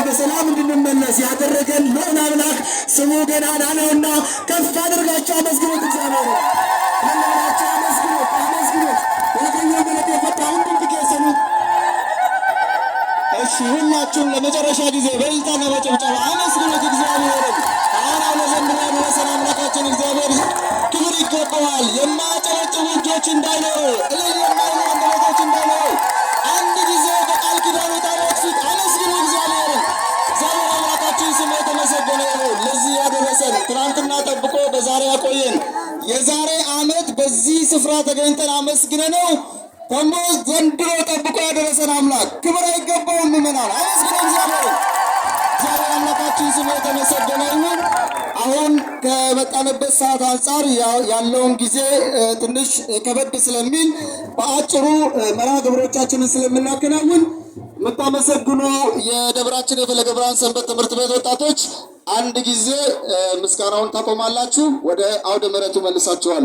በሰላም እንድንመለስ ያደረገን ልዑል አምላክ ስሙ ገናና ነውና ከፍ አድርጋችሁ አመስግኑት። እግዚአብሔር ሁላችሁ አመስግኑት፣ አመስግኑት። ያገኘው ገለጥ የፈታውን ድንቅ የሰሙት። እሺ ሁላችሁም ለመጨረሻ ጊዜ በእልልታና በጭብጨባ አመስግኑት እግዚአብሔርን። አሁን ለዘንድሮ ያደረሰን አምላካችን እግዚአብሔር ክብር ይገባዋል። የማያጨበጭቡ እጆች እንዳይኖሩ፣ እልል የማይሉ አንደበቶች እንዳይኖሩ አንድ ጊዜ በቃል ኪዳኑ ታቦት ፊት አመስግኑ እግዚአብሔርን። እግዚአብሔር አምላካችን ስሙ የተመሰገነ ይሁን። ለዚህ ያደረሰን ትናንትና ጠብቆ በዛሬ ያቆየን። የዛሬ ዓመት በዚህ ስፍራ ተገኝተን አመስግነነው ደግሞ ዘንድሮ ጠብቆ ያደረሰን አምላክ ክብር አይገባውም? ምእመናን አመስግኑ እግዚአብሔርን። እግዚአብሔር አምላካችን ስሙ የተመሰገነ ይሁን። አሁን ከመጣንበት ሰዓት አንጻር ያለውን ጊዜ ትንሽ ከበድ ስለሚል በአጭሩ መርሃ ግብሮቻችንን ስለምናከናውን የምታመሰግኑ የደብራችን የፈለገ ብርሃን ሰንበት ትምህርት ቤት ወጣቶች አንድ ጊዜ ምስጋናውን ታቆማላችሁ። ወደ አውደ ምሕረቱ መልሳችኋል።